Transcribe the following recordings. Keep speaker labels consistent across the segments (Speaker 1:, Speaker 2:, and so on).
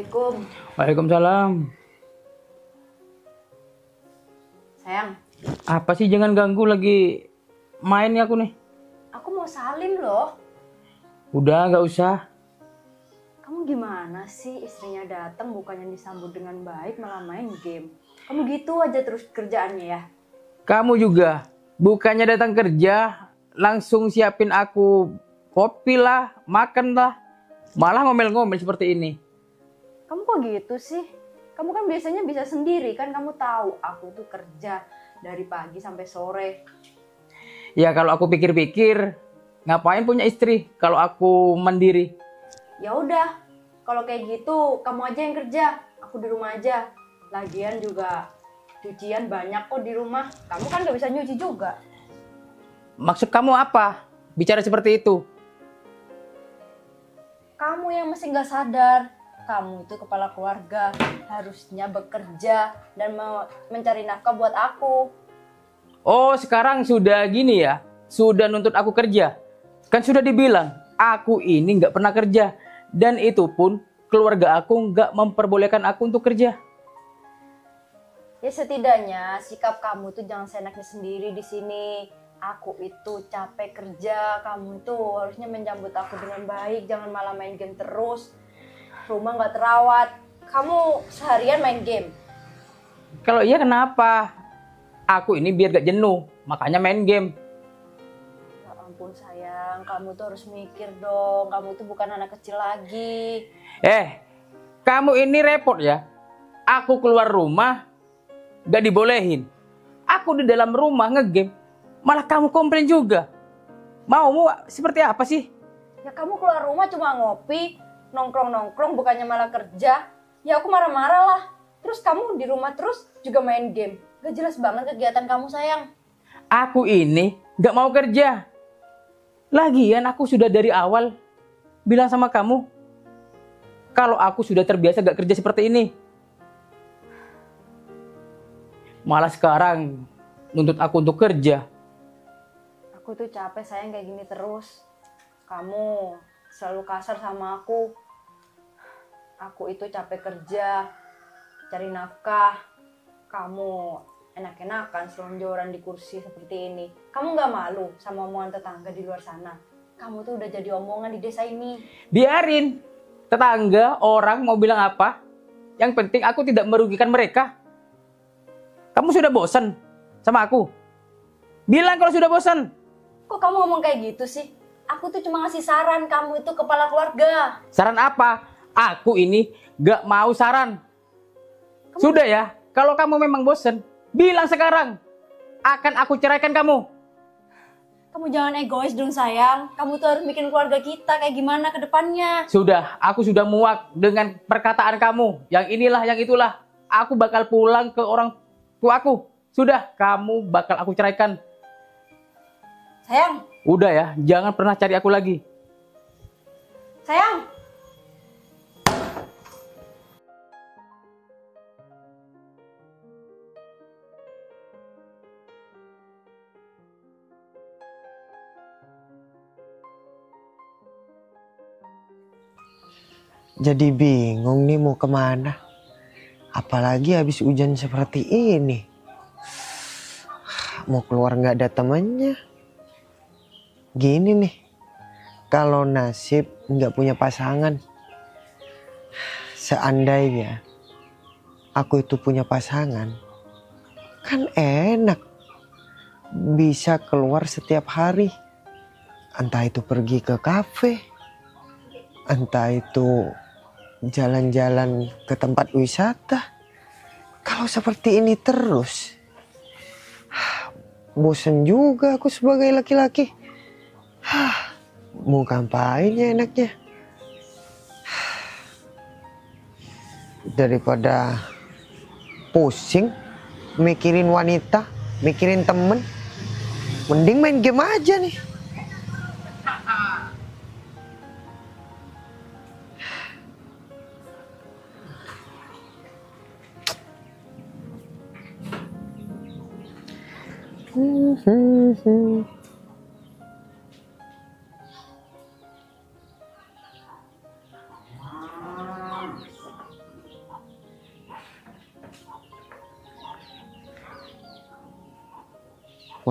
Speaker 1: Assalamualaikum.
Speaker 2: Waalaikumsalam.
Speaker 1: Sayang,
Speaker 2: Apa sih, jangan ganggu, lagi main ya aku nih.
Speaker 1: aku mau salim loh.
Speaker 2: Udah nggak usah.
Speaker 1: Kamu gimana sih, istrinya datang bukannya disambut dengan baik malah main game. Kamu gitu aja terus kerjaannya ya.
Speaker 2: Kamu juga bukannya datang kerja langsung siapin aku kopi lah, makan lah, malah ngomel-ngomel seperti ini.
Speaker 1: Kamu kok gitu sih? Kamu kan biasanya bisa sendiri kan, kamu tahu aku tuh kerja dari pagi sampai sore.
Speaker 2: Ya kalau aku pikir-pikir, ngapain punya istri kalau aku mandiri?
Speaker 1: Ya udah, kalau kayak gitu kamu aja yang kerja, aku di rumah aja. Lagian juga cucian banyak kok di rumah. Kamu kan gak bisa nyuci juga.
Speaker 2: Maksud kamu apa? Bicara seperti itu?
Speaker 1: Kamu yang masih gak sadar. Kamu itu kepala keluarga, harusnya bekerja dan mencari nafkah buat aku.
Speaker 2: Oh, sekarang sudah gini ya? Sudah nuntut aku kerja? Kan sudah dibilang, aku ini nggak pernah kerja. Dan itu pun keluarga aku nggak memperbolehkan aku untuk kerja.
Speaker 1: Ya setidaknya sikap kamu tuh jangan seenaknya sendiri di sini. Aku itu capek kerja, kamu itu harusnya menyambut aku dengan baik, jangan malah main game terus. Rumah nggak terawat, kamu seharian main game.
Speaker 2: Kalau iya kenapa? Aku ini biar gak jenuh, makanya main game.
Speaker 1: Ya ampun sayang, kamu tuh harus mikir dong, kamu tuh bukan anak kecil lagi.
Speaker 2: Kamu ini repot ya. Aku keluar rumah, gak dibolehin. Aku di dalam rumah ngegame, malah kamu komplain juga. Maumu seperti apa sih?
Speaker 1: Ya kamu keluar rumah cuma ngopi, nongkrong-nongkrong bukannya malah kerja. Ya aku marah-marah lah. Terus kamu di rumah terus juga main game. Gak jelas banget kegiatan kamu sayang.
Speaker 2: Aku ini gak mau kerja. Lagian aku sudah dari awal bilang sama kamu, kalau aku sudah terbiasa gak kerja seperti ini. Malah sekarang nuntut aku untuk kerja.
Speaker 1: Aku tuh capek sayang kayak gini terus. Kamu selalu kasar sama aku. Aku itu capek kerja, cari nafkah. Kamu enak-enakan selonjoran di kursi seperti ini. Kamu gak malu sama omongan tetangga di luar sana? Kamu tuh udah jadi omongan di desa ini.
Speaker 2: Biarin tetangga orang mau bilang apa. Yang penting aku tidak merugikan mereka. Kamu sudah bosan sama aku? Bilang kalau sudah bosan.
Speaker 1: Kok kamu ngomong kayak gitu sih? Aku tuh cuma ngasih saran, kamu itu kepala keluarga.
Speaker 2: Saran apa? Aku ini gak mau saran. Sudah ya, kalau kamu memang bosan, bilang sekarang. Akan aku ceraikan kamu.
Speaker 1: Kamu jangan egois dong sayang. Kamu tuh harus bikin keluarga kita kayak gimana ke depannya.
Speaker 2: Sudah, aku sudah muak dengan perkataan kamu. Yang inilah, yang itulah. Aku bakal pulang ke orang tuaku. Sudah, kamu bakal aku ceraikan.
Speaker 1: Sayang,
Speaker 2: Udah ya, jangan pernah cari aku lagi.
Speaker 1: sayang.
Speaker 3: Jadi bingung nih mau kemana. Apalagi habis hujan seperti ini. Mau keluar nggak ada temennya. Gini nih, kalau nasib nggak punya pasangan. Seandainya aku itu punya pasangan, kan enak. Bisa keluar setiap hari. Entah itu pergi ke kafe, entah itu jalan-jalan ke tempat wisata. Kalau seperti ini terus, bosan juga aku sebagai laki-laki. Mau ngapain ya enaknya? Daripada pusing mikirin wanita, mikirin temen, mending main game aja nih.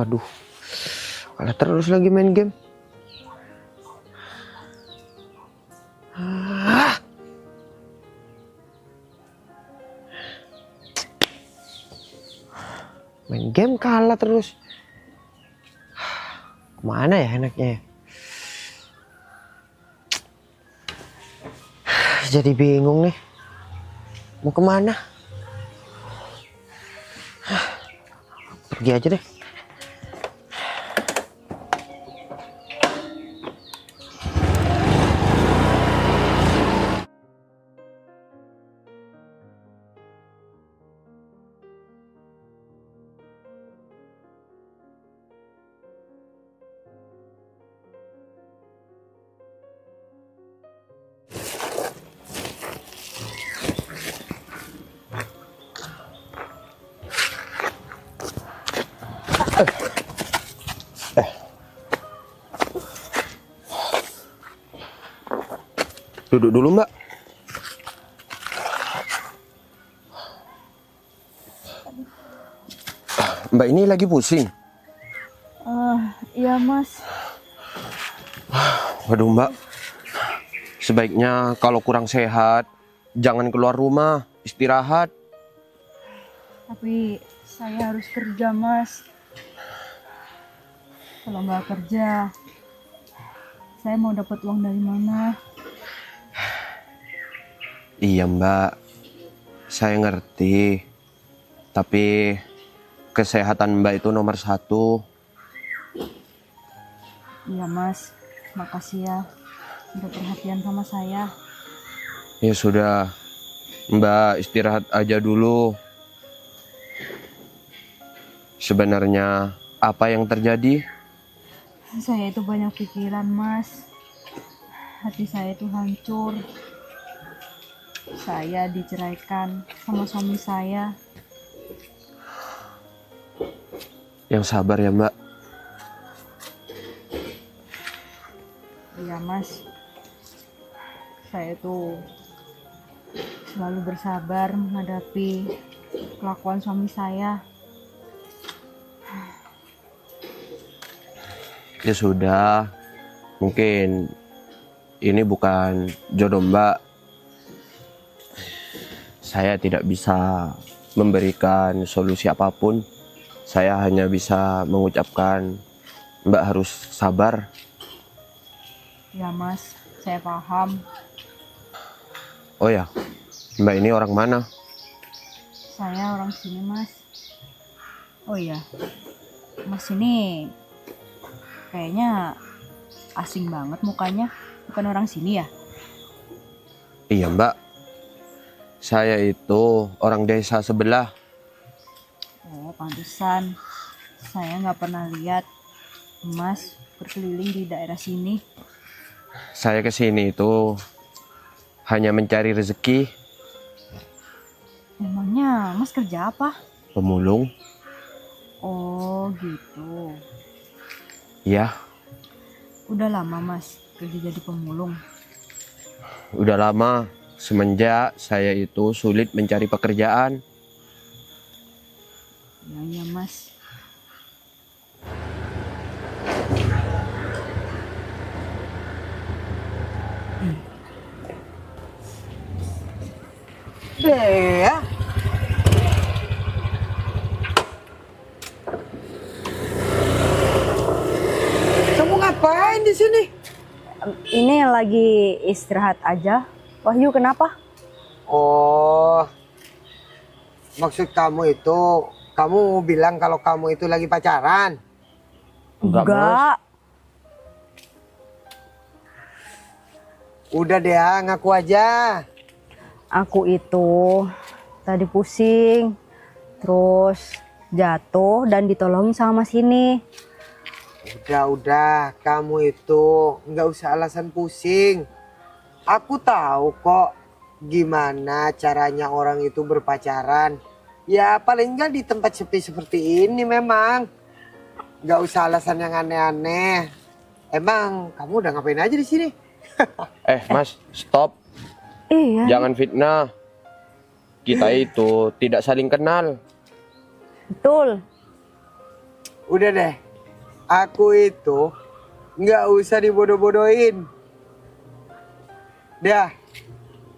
Speaker 3: Waduh, kalah terus lagi main game. Main game kalah terus. Kemana ya enaknya ya? Jadi bingung nih. Mau kemana? Pergi aja deh.
Speaker 4: Duduk dulu, Mbak. Mbak ini lagi pusing.
Speaker 1: Iya mas.
Speaker 4: Waduh, Mbak. Sebaiknya kalau kurang sehat, jangan keluar rumah, istirahat.
Speaker 1: Tapi saya harus kerja mas. Kalau nggak kerja, saya mau dapat uang dari mana?
Speaker 4: Iya, Mbak. Saya ngerti. Tapi kesehatan Mbak itu nomor 1.
Speaker 1: Iya mas, makasih ya udah perhatian sama saya.
Speaker 4: Ya sudah, Mbak istirahat aja dulu. Sebenarnya apa yang terjadi?
Speaker 1: Saya itu banyak pikiran mas. Hati saya itu hancur. Saya diceraikan sama suami saya.
Speaker 4: Yang sabar ya, Mbak.
Speaker 1: Iya mas, saya tuh selalu bersabar menghadapi kelakuan suami saya.
Speaker 4: Ya sudah, mungkin ini bukan jodoh Mbak. Saya tidak bisa memberikan solusi apapun. Saya hanya bisa mengucapkan Mbak harus sabar.
Speaker 1: Ya mas, saya paham.
Speaker 4: Oh ya, Mbak ini orang mana?
Speaker 1: Saya orang sini mas. Oh iya, mas ini kayaknya asing banget mukanya. Bukan orang sini ya?
Speaker 4: Iya, Mbak. Saya itu orang desa sebelah.
Speaker 1: Oh pantesan. Saya nggak pernah lihat mas berkeliling di daerah sini.
Speaker 4: Saya kesini itu hanya mencari rezeki.
Speaker 1: Emangnya mas kerja apa?
Speaker 4: Pemulung.
Speaker 1: Oh gitu.
Speaker 4: Ya,
Speaker 1: Udah lama mas kerja jadi pemulung.
Speaker 4: udah lama. Semenjak saya itu sulit mencari pekerjaan.
Speaker 1: Ya mas.
Speaker 3: Dea. Kamu ngapain di sini?
Speaker 1: Ini lagi istirahat aja. Wahyu kenapa?
Speaker 3: Oh, maksud kamu itu, kamu bilang kalau kamu itu lagi pacaran?
Speaker 1: Enggak.
Speaker 3: Udah deh, ngaku aja.
Speaker 1: Aku itu tadi pusing, terus jatuh dan ditolongin sama mas ini.
Speaker 3: Udah, kamu itu nggak usah alasan pusing. Aku tahu kok gimana caranya orang itu berpacaran. Ya paling nggak di tempat sepi seperti ini memang. Nggak usah alasan yang aneh-aneh. Emang kamu udah ngapain aja di sini?
Speaker 4: Mas, stop.
Speaker 1: Iya.
Speaker 4: Jangan fitnah. Kita itu tidak saling kenal.
Speaker 1: Betul.
Speaker 3: Udah deh, aku itu nggak usah dibodoh-bodohin. Dah,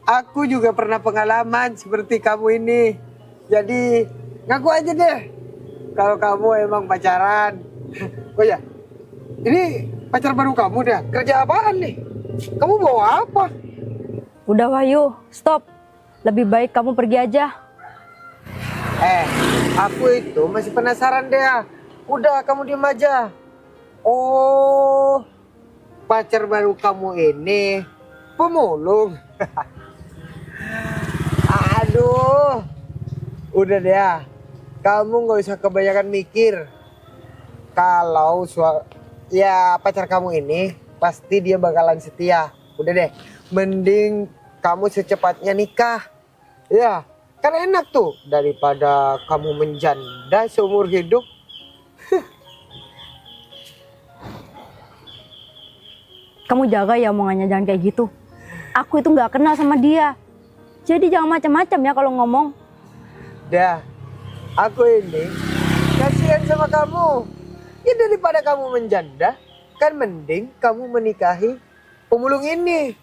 Speaker 3: aku juga pernah pengalaman seperti kamu ini. Jadi ngaku aja deh kalau kamu emang pacaran. Oh ya, ini pacar baru kamu dah. Kerja apaan nih? Kamu bawa apa?
Speaker 1: Udah Wahyu, stop. Lebih baik kamu pergi aja.
Speaker 3: Aku itu masih penasaran deh. Udah, kamu diem aja. Oh, pacar baru kamu ini pemulung. Aduh, udah deh. Kamu nggak usah kebanyakan mikir. Kalau pacar kamu ini pasti dia bakalan setia. Udah deh, mending kamu secepatnya nikah. Ya, kan enak tuh daripada kamu menjanda seumur hidup.
Speaker 1: Kamu jaga ya omongannya, jangan kayak gitu. Aku itu nggak kenal sama dia. Jadi jangan macam-macam ya kalau ngomong.
Speaker 3: Dah, aku ini kasihan sama kamu. Ya daripada kamu menjanda, kan mending kamu menikahi pemulung ini.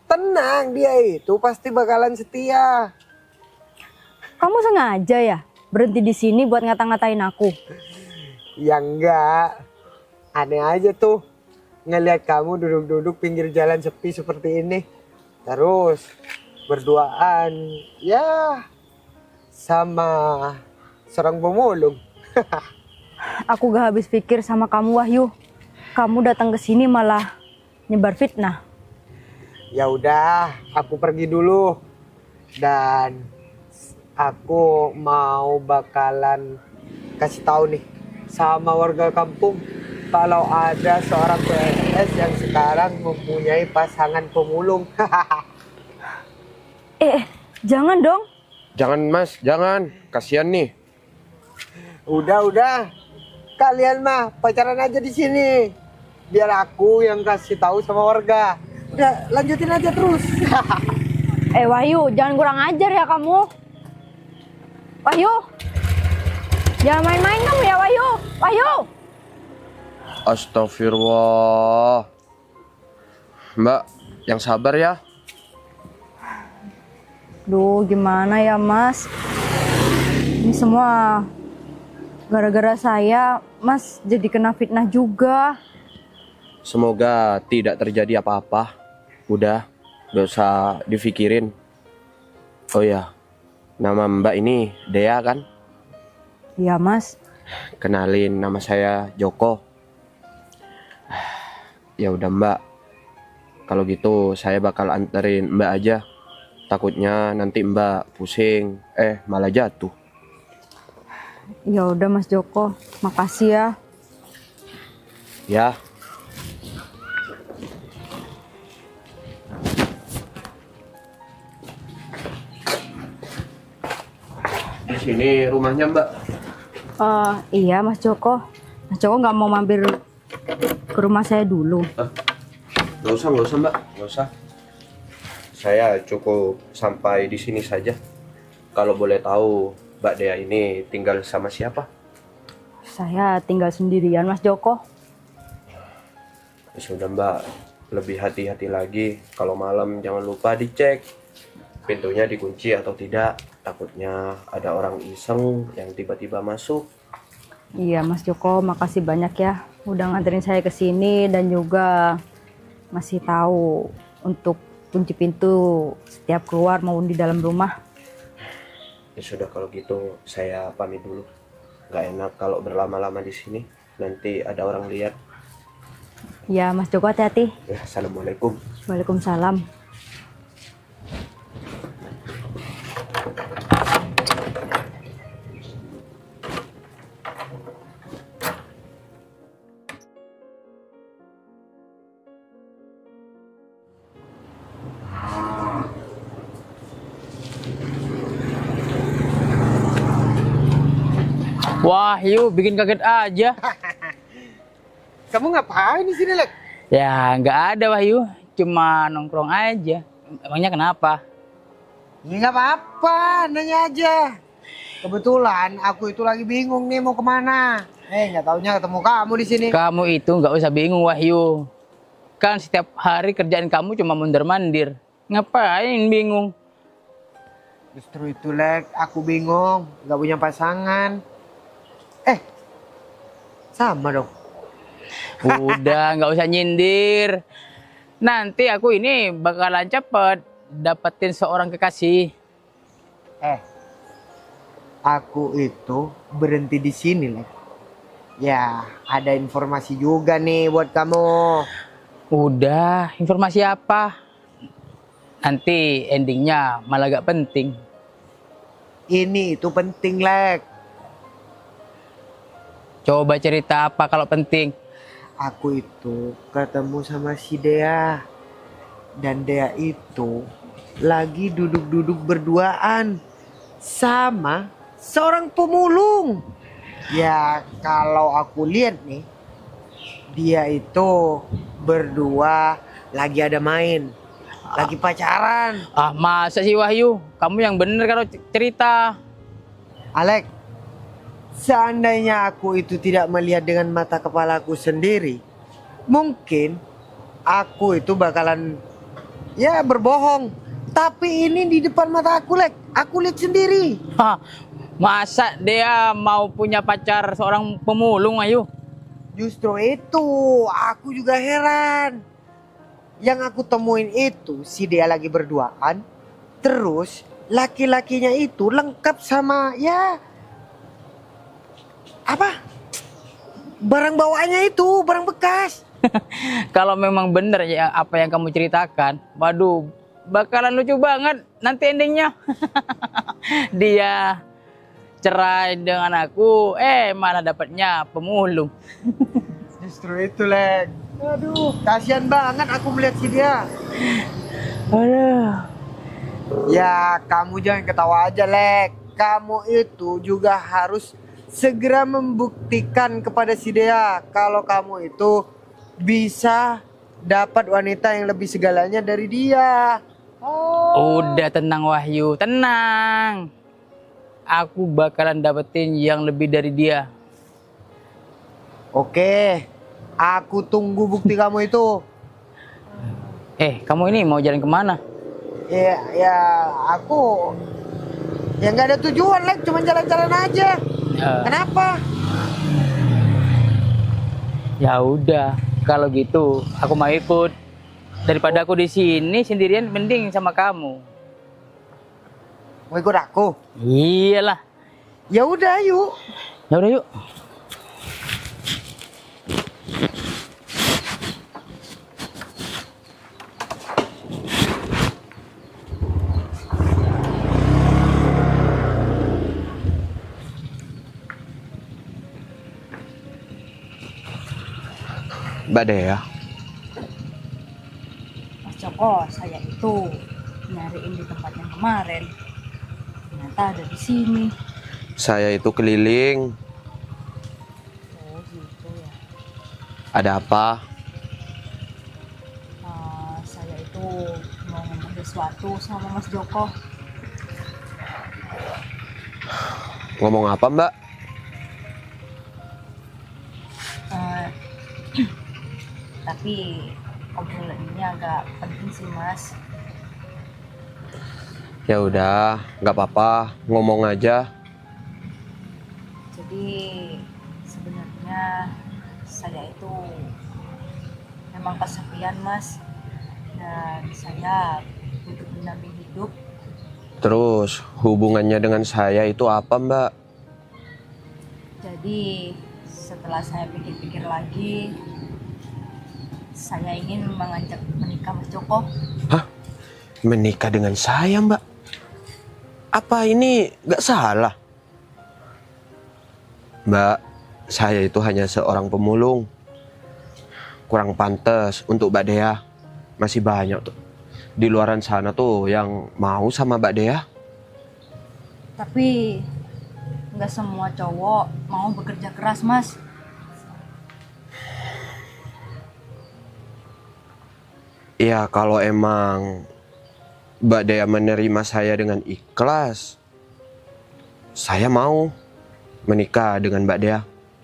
Speaker 3: Tenang, dia itu pasti bakalan setia.
Speaker 1: Kamu sengaja ya berhenti di sini buat ngata-ngatain aku?
Speaker 3: Ya enggak, aneh aja tuh ngelihat kamu duduk-duduk pinggir jalan sepi seperti ini. Terus berduaan ya sama seorang pemulung.
Speaker 1: Aku gak habis pikir sama kamu Wahyu. Kamu datang ke sini malah nyebar fitnah.
Speaker 3: Ya udah, aku pergi dulu. Dan aku mau bakalan kasih tahu nih sama warga kampung kalau ada seorang PNS yang sekarang mempunyai pasangan pemulung.
Speaker 1: Jangan dong.
Speaker 4: Jangan Mas, jangan. Kasihan nih.
Speaker 3: Udah. Kalian mah pacaran aja di sini. Biar aku yang kasih tahu sama warga. Udah, lanjutin aja terus.
Speaker 1: Wahyu, jangan kurang ajar ya kamu. Wahyu, jangan main-main kamu ya Wahyu. Wahyu.
Speaker 4: Astagfirullah. Mbak, yang sabar ya.
Speaker 1: Duh, gimana ya Mas? Ini semua gara-gara saya, Mas jadi kena fitnah juga.
Speaker 4: Semoga tidak terjadi apa-apa. Udah, gak usah dipikirin. Oh ya, nama Mbak ini Dea kan?
Speaker 1: Iya Mas.
Speaker 4: Kenalin, nama saya Joko. Ya udah Mbak, kalau gitu saya bakal anterin Mbak aja. Takutnya nanti Mbak pusing, malah jatuh.
Speaker 1: Ya udah Mas Joko, makasih ya.
Speaker 4: Ya. Di sini rumahnya Mbak.
Speaker 1: Iya Mas Joko. Mas Joko nggak mau mampir ke rumah saya dulu?
Speaker 4: Nggak usah Mbak, nggak usah. Saya cukup sampai di sini saja. Kalau boleh tahu, Mbak Dea ini tinggal sama siapa?
Speaker 1: Saya tinggal sendirian Mas Joko.
Speaker 4: Ya sudah Mbak, lebih hati-hati lagi. Kalau malam jangan lupa dicek pintunya dikunci atau tidak. Takutnya ada orang iseng yang tiba-tiba masuk.
Speaker 1: Iya Mas Joko, makasih banyak ya udah nganterin saya ke sini dan juga masih tahu untuk kunci pintu setiap keluar maupun di dalam rumah.
Speaker 4: Ya sudah kalau gitu saya pamit dulu. Gak enak kalau berlama-lama di sini. Nanti ada orang lihat.
Speaker 1: Ya Mas Joko, hati-hati.
Speaker 4: Ya, assalamualaikum.
Speaker 1: Waalaikumsalam.
Speaker 2: Wahyu, bikin kaget aja.
Speaker 3: Kamu ngapain di sini, Lek?
Speaker 2: Ya, nggak ada Wahyu. Cuma nongkrong aja. Emangnya kenapa?
Speaker 3: Ya nggak apa-apa, nanya aja. Kebetulan aku itu lagi bingung nih mau kemana. Nggak taunya ketemu kamu di sini.
Speaker 2: Kamu itu nggak usah bingung, Wahyu. Kan setiap hari kerjaan kamu cuma mondar-mandir. Ngapain bingung?
Speaker 3: Justru itu, Lek, aku bingung, nggak punya pasangan. Sama dong.
Speaker 2: Udah, nggak usah nyindir. Nanti aku ini bakalan cepet dapetin seorang kekasih.
Speaker 3: Aku itu berhenti di sini, Lek. Ya, ada informasi juga nih buat kamu.
Speaker 2: Udah, informasi apa? Nanti endingnya malah gak penting.
Speaker 3: Ini itu penting, Lek.
Speaker 2: Coba cerita apa kalau penting?
Speaker 3: Aku itu ketemu sama si Dea. Dan Dea itu lagi duduk-duduk berduaan sama seorang pemulung. Ya, kalau aku lihat nih, dia itu berdua lagi ada main, lagi pacaran.
Speaker 2: Ah, masa sih Wahyu? Kamu yang bener kalau cerita.
Speaker 3: Alek, seandainya aku itu tidak melihat dengan mata kepalaku sendiri, mungkin aku itu bakalan berbohong. Tapi ini di depan mata aku, Lek. Aku lihat sendiri.
Speaker 2: Hah, masa dia mau punya pacar seorang pemulung, Ayu?
Speaker 3: Justru itu, aku juga heran. Yang aku temuin itu, si dia lagi berduaan. Terus, laki-lakinya itu lengkap sama, barang bawaannya itu, barang bekas.
Speaker 2: Kalau memang bener ya apa yang kamu ceritakan, waduh, bakalan lucu banget nanti endingnya. Dia cerai dengan aku, malah dapatnya pemulung.
Speaker 3: Justru itu, Lek. Aduh, kasihan banget aku melihat si dia.
Speaker 2: Aduh.
Speaker 3: Ya, kamu jangan ketawa aja, Lek. Kamu itu juga harus segera membuktikan kepada si Dea kalau kamu itu bisa dapat wanita yang lebih segalanya dari dia.
Speaker 2: Udah tenang Wahyu, tenang. Aku bakalan dapetin yang lebih dari dia.
Speaker 3: Oke, aku tunggu bukti kamu itu.
Speaker 2: Kamu ini mau jalan kemana?
Speaker 3: Aku nggak ada tujuan, Lek, cuma jalan-jalan aja. Kenapa?
Speaker 2: Ya udah, kalau gitu aku mau ikut. Daripada aku di sini sendirian, mending sama kamu.
Speaker 3: Mau ikut aku?
Speaker 2: Iyalah.
Speaker 3: Ya udah, yuk.
Speaker 2: Ya udah yuk.
Speaker 4: Mbak Dea,
Speaker 1: Mas Joko, saya itu nyariin di tempat yang kemarin. Ternyata ada di sini.
Speaker 4: saya itu keliling.
Speaker 1: Oh gitu ya.
Speaker 4: Ada apa?
Speaker 1: Saya itu mau ngomong sesuatu sama Mas Joko.
Speaker 4: Ngomong apa, Mbak?
Speaker 1: Tapi obrolan ini agak penting sih, Mas.
Speaker 4: Ya udah, nggak apa-apa, ngomong aja.
Speaker 1: Jadi sebenarnya saya itu memang kesepian, Mas. Dan saya butuh pendamping hidup.
Speaker 4: Terus hubungannya dengan saya itu apa, Mbak?
Speaker 1: Jadi setelah saya pikir-pikir lagi, saya ingin mengajak menikah Mas Joko.
Speaker 4: Hah? Menikah dengan saya, Mbak? Apa ini nggak salah? Mbak, saya itu hanya seorang pemulung. Kurang pantas untuk Mbak Dea. Masih banyak tuh di luaran sana tuh yang mau sama Mbak Dea.
Speaker 1: Tapi nggak semua cowok mau bekerja keras, Mas.
Speaker 4: Ya kalau emang Mbak Dea menerima saya dengan ikhlas, saya mau menikah dengan Mbak Dea.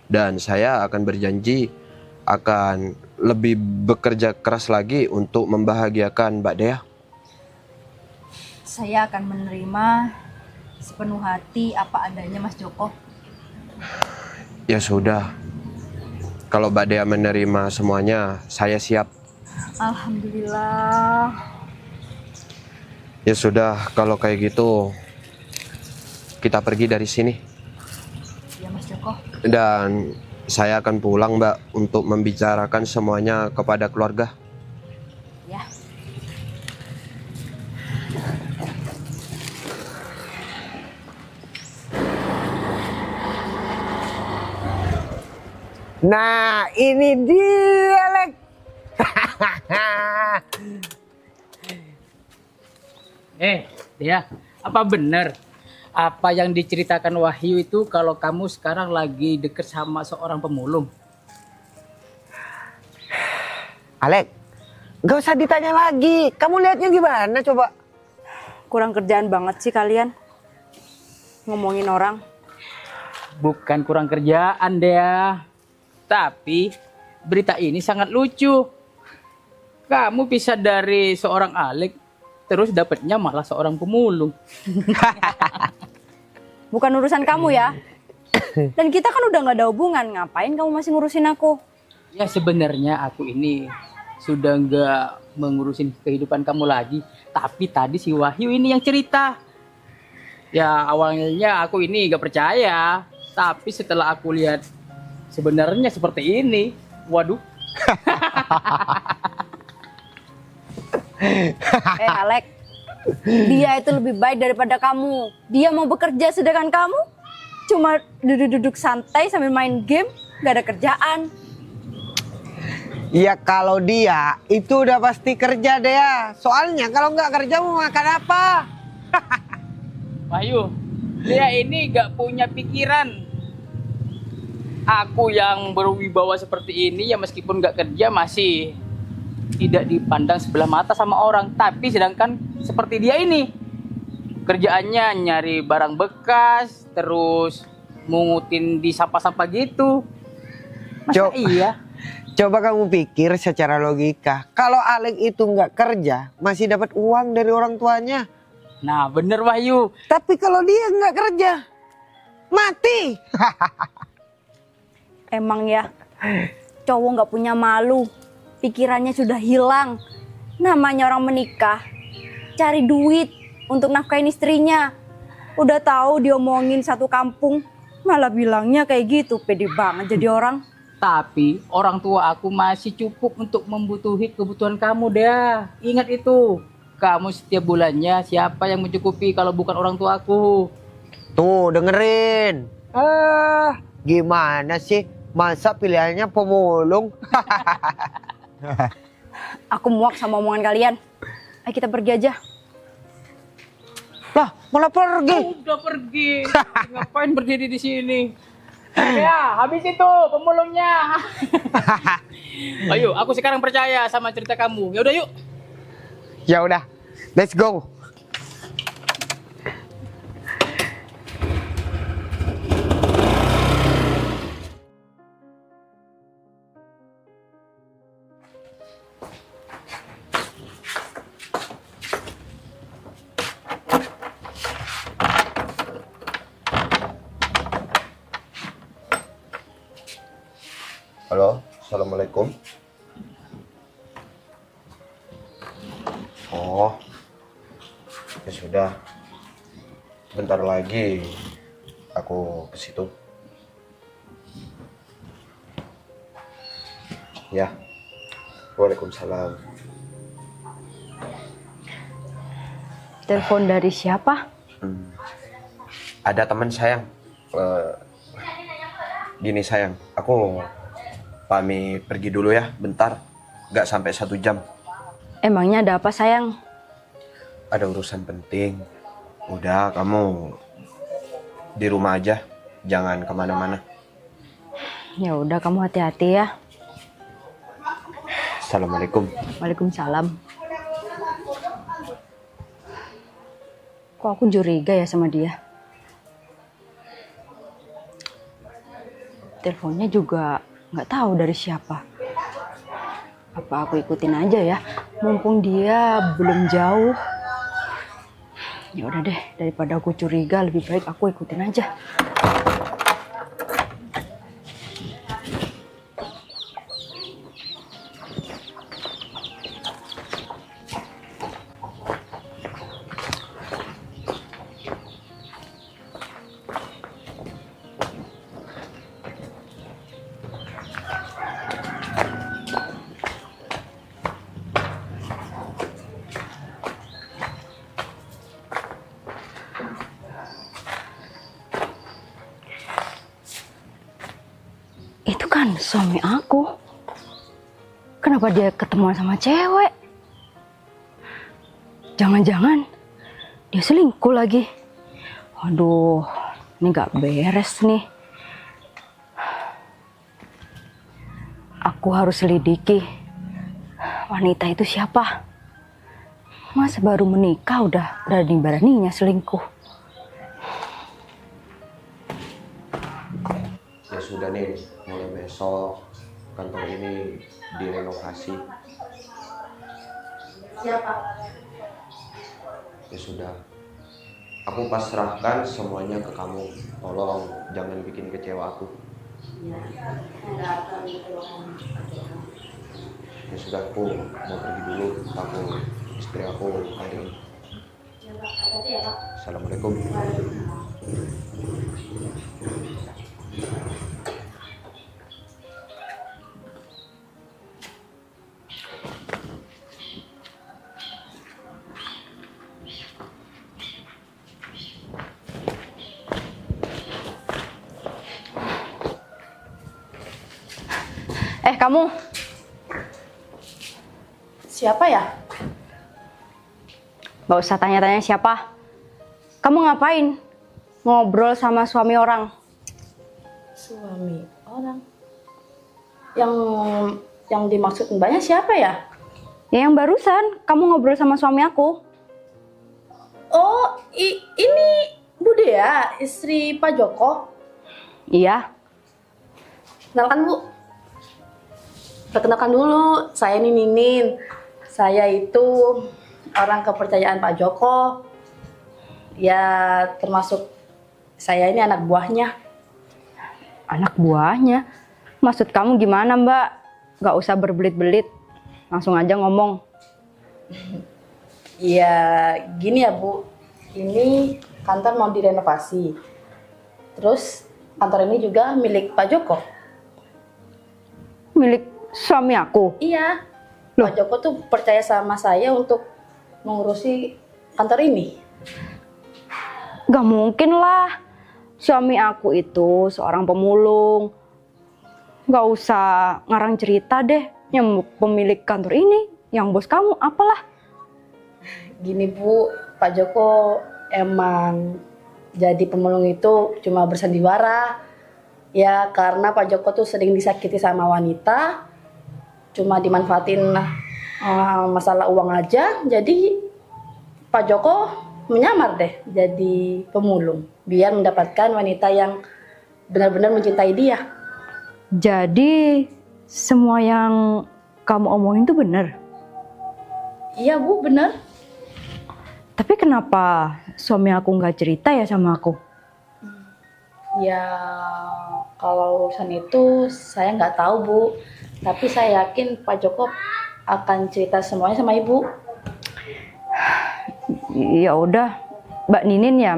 Speaker 4: Dan saya akan berjanji akan lebih bekerja keras lagi untuk membahagiakan Mbak Dea.
Speaker 1: Saya akan menerima sepenuh hati apa adanya Mas Joko.
Speaker 4: Ya sudah, kalau Mbak Dea menerima semuanya, saya siap.
Speaker 1: Alhamdulillah.
Speaker 4: Ya sudah, kalau kayak gitu, kita pergi dari sini.
Speaker 1: Ya Mas Joko.
Speaker 4: Dan saya akan pulang, Mbak, untuk membicarakan semuanya kepada keluarga.
Speaker 1: Ya.
Speaker 3: Nah, ini dia, Lek.
Speaker 2: Dia, apa benar? Apa yang diceritakan Wahyu itu kalau kamu sekarang lagi deket sama seorang pemulung?
Speaker 3: Alek, gak usah ditanya lagi. Kamu lihatnya gimana coba?
Speaker 1: Kurang kerjaan banget sih kalian. Ngomongin orang.
Speaker 2: Bukan kurang kerjaan, Dea. Tapi berita ini sangat lucu. Kamu pisah dari seorang Alek, terus dapatnya malah seorang pemulung.
Speaker 1: Bukan urusan kamu ya. Dan kita kan udah gak ada hubungan. Ngapain kamu masih ngurusin aku?
Speaker 2: Ya sebenarnya aku ini sudah nggak mengurusin kehidupan kamu lagi. Tapi tadi si Wahyu ini yang cerita. Ya awalnya aku ini gak percaya. Tapi setelah aku lihat sebenarnya seperti ini. Waduh.
Speaker 1: Alek, dia itu lebih baik daripada kamu. Dia mau bekerja sedangkan kamu cuma duduk-duduk santai sambil main game, gak ada kerjaan.
Speaker 3: Ya kalau dia itu udah pasti kerja Dea. Soalnya kalau nggak kerja mau makan apa?
Speaker 2: Wahyu, dia ini gak punya pikiran. Aku yang berwibawa seperti ini ya meskipun gak kerja masih tidak dipandang sebelah mata sama orang. Tapi sedangkan seperti dia ini, kerjaannya nyari barang bekas, terus mungutin di sampah-sampah gitu. Masa iya?
Speaker 3: Coba kamu pikir secara logika. Kalau Alek itu nggak kerja, masih dapat uang dari orang tuanya.
Speaker 2: Nah bener Wahyu.
Speaker 3: Tapi kalau dia nggak kerja, mati.
Speaker 1: Emang ya, cowok nggak punya malu. Pikirannya sudah hilang. Namanya orang menikah, cari duit untuk nafkahin istrinya. Udah tahu diomongin satu kampung, malah bilangnya kayak gitu. Pede banget jadi orang.
Speaker 2: Tapi orang tua aku masih cukup untuk membutuhi kebutuhan kamu, Dea. Ingat itu. Kamu setiap bulannya siapa yang mencukupi kalau bukan orang tua aku?
Speaker 3: Tuh dengerin. Gimana sih? Masa pilihannya pemulung?
Speaker 1: Aku muak sama omongan kalian. Ayo kita pergi aja.
Speaker 3: Lah, malah pergi.
Speaker 2: Udah pergi. Ngapain berdiri di sini? Ya, habis itu pemulungnya. Ayo, aku sekarang percaya sama cerita kamu. Ya udah yuk.
Speaker 3: Ya udah, let's go.
Speaker 4: Halo, assalamualaikum. Oh, ya sudah. Bentar lagi aku ke situ. Ya, waalaikumsalam.
Speaker 1: Telepon dari siapa?
Speaker 4: Ada teman sayang. Gini sayang, aku pamit pergi dulu ya, bentar. Gak sampai 1 jam.
Speaker 1: Emangnya ada apa sayang?
Speaker 4: Ada urusan penting. Udah, kamu di rumah aja, jangan kemana-mana.
Speaker 1: Ya udah, kamu hati-hati ya.
Speaker 4: Assalamualaikum.
Speaker 1: Waalaikumsalam. Kok aku curiga ya sama dia? Teleponnya juga nggak tahu dari siapa. Apa aku ikutin aja ya, mumpung dia belum jauh. Ya udah deh, daripada aku curiga, lebih baik aku ikutin aja. Itu kan suami aku. Kenapa dia ketemuan sama cewek? Jangan-jangan dia selingkuh lagi. Waduh, ini gak beres nih. Aku harus selidiki wanita itu siapa. Masa baru menikah udah berani-beraninya selingkuh.
Speaker 4: Ya sudah nih, mulai besok kantor ini direnovasi.
Speaker 1: Siapa?
Speaker 4: Ya sudah, aku pasrahkan semuanya ke kamu. Tolong jangan bikin kecewa aku. Ya sudah, aku mau pergi dulu. Aku istri aku hari ini. Assalamualaikum.
Speaker 1: Kamu siapa ya? Gak usah tanya-tanya siapa. Kamu ngapain ngobrol sama suami orang?
Speaker 5: Suami orang? Yang dimaksud mbaknya siapa ya?
Speaker 1: Ya yang barusan kamu ngobrol sama suami aku.
Speaker 5: Oh, ini Bu Dea, istri Pak Joko.
Speaker 1: Iya.
Speaker 5: Kenalkan Bu. Perkenalkan dulu, saya ini Ninin. Saya itu orang kepercayaan Pak Joko. Ya, termasuk saya ini anak buahnya.
Speaker 1: Anak buahnya? Maksud kamu gimana, Mbak? Gak usah berbelit-belit. Langsung aja ngomong.
Speaker 5: Ya, gini ya Bu. Ini kantor mau direnovasi. Terus kantor ini juga milik Pak Joko.
Speaker 1: Milik suami aku?
Speaker 5: Iya.
Speaker 1: Loh?
Speaker 5: Pak Joko tuh percaya sama saya untuk mengurusi kantor ini.
Speaker 1: Gak mungkin lah. Suami aku itu seorang pemulung. Gak usah ngarang cerita deh. Yang pemilik kantor ini, yang bos kamu, apalah.
Speaker 5: Gini Bu, Pak Joko emang jadi pemulung itu cuma bersandiwara. Ya karena Pak Joko tuh sering disakiti sama wanita. Cuma dimanfaatin masalah uang aja. Jadi Pak Joko menyamar deh jadi pemulung. Biar mendapatkan wanita yang benar-benar mencintai dia.
Speaker 1: Jadi semua yang kamu omongin itu benar?
Speaker 5: Iya Bu, benar.
Speaker 1: Tapi kenapa suami aku nggak cerita ya sama aku?
Speaker 5: Ya kalau urusan itu saya nggak tahu Bu. Tapi saya yakin Pak Joko akan cerita semuanya sama Ibu.
Speaker 1: Ya udah, Mbak Ninin ya,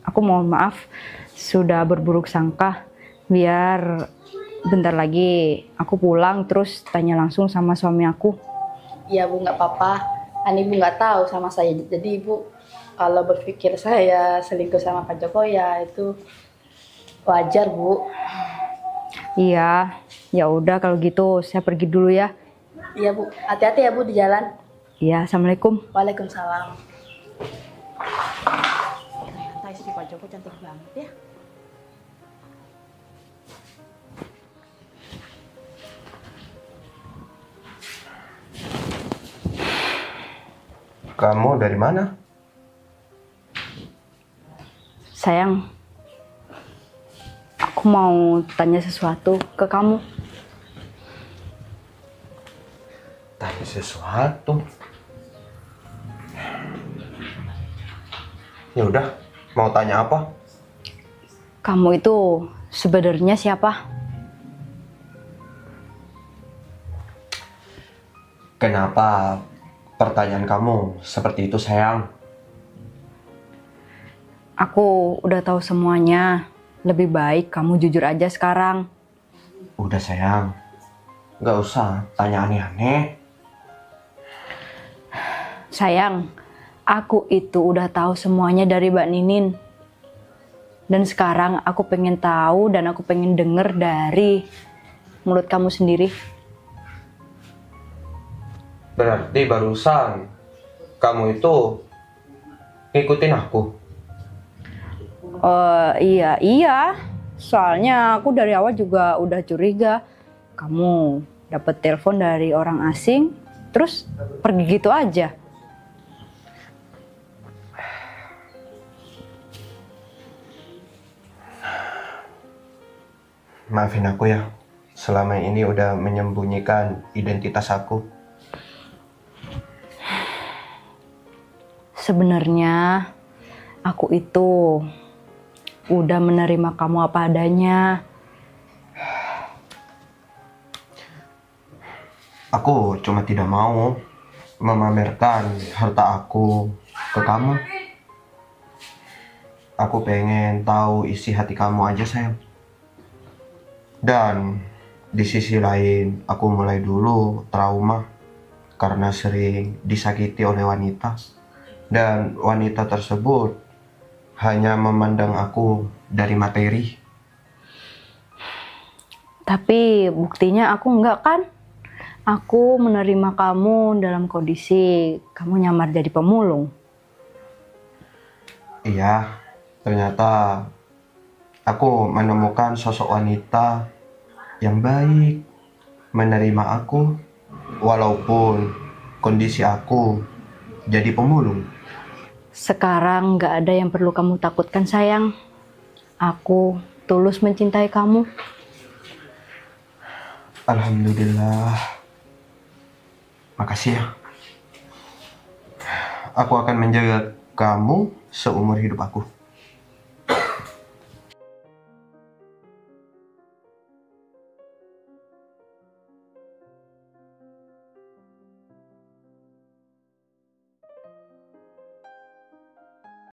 Speaker 1: aku mohon maaf sudah berburuk sangka. Biar bentar lagi aku pulang terus tanya langsung sama suami aku.
Speaker 5: Iya Bu, nggak apa-apa. Kan Ibu nggak tahu sama saya. Jadi Ibu kalau berpikir saya selingkuh sama Pak Joko ya itu wajar Bu.
Speaker 1: Iya, ya udah kalau gitu saya pergi dulu ya.
Speaker 5: Iya Bu, hati-hati ya Bu di jalan.
Speaker 1: Iya, assalamualaikum.
Speaker 5: Waalaikumsalam. Ternyata istri Pak Joko cantik banget ya.
Speaker 4: Kamu dari mana?
Speaker 1: Sayang, aku Aku mau tanya sesuatu ke kamu.
Speaker 4: Tanya sesuatu. Ya udah, mau tanya apa?
Speaker 1: Kamu itu sebenarnya siapa?
Speaker 4: Kenapa pertanyaan kamu seperti itu, sayang?
Speaker 1: Aku udah tahu semuanya. Lebih baik kamu jujur aja sekarang.
Speaker 4: Udah, sayang. Nggak usah tanya aneh-aneh.
Speaker 1: Sayang, aku itu udah tahu semuanya dari Mbak Ninin. Dan sekarang aku pengen tahu dan aku pengen denger dari mulut kamu sendiri.
Speaker 4: Berarti barusan kamu itu ngikutin aku.
Speaker 1: Iya. Soalnya aku dari awal juga udah curiga. Kamu dapet telepon dari orang asing, terus pergi gitu aja.
Speaker 4: Maafin aku ya, selama ini udah menyembunyikan identitas aku.
Speaker 1: Sebenarnya aku itu udah menerima kamu apa adanya.
Speaker 4: Aku cuma tidak mau memamerkan harta aku ke kamu. Aku pengen tahu isi hati kamu aja, sayang. Dan di sisi lain, aku mulai dulu trauma karena sering disakiti oleh wanita. Dan wanita tersebut hanya memandang aku dari materi.
Speaker 1: Tapi buktinya aku enggak kan? Aku menerima kamu dalam kondisi kamu nyamar jadi pemulung.
Speaker 4: Iya, ternyata aku menemukan sosok wanita yang baik, menerima aku, walaupun kondisi aku jadi pemulung.
Speaker 1: Sekarang nggak ada yang perlu kamu takutkan, sayang. Aku tulus mencintai kamu.
Speaker 4: Alhamdulillah. Makasih ya. Aku akan menjaga kamu seumur hidup aku.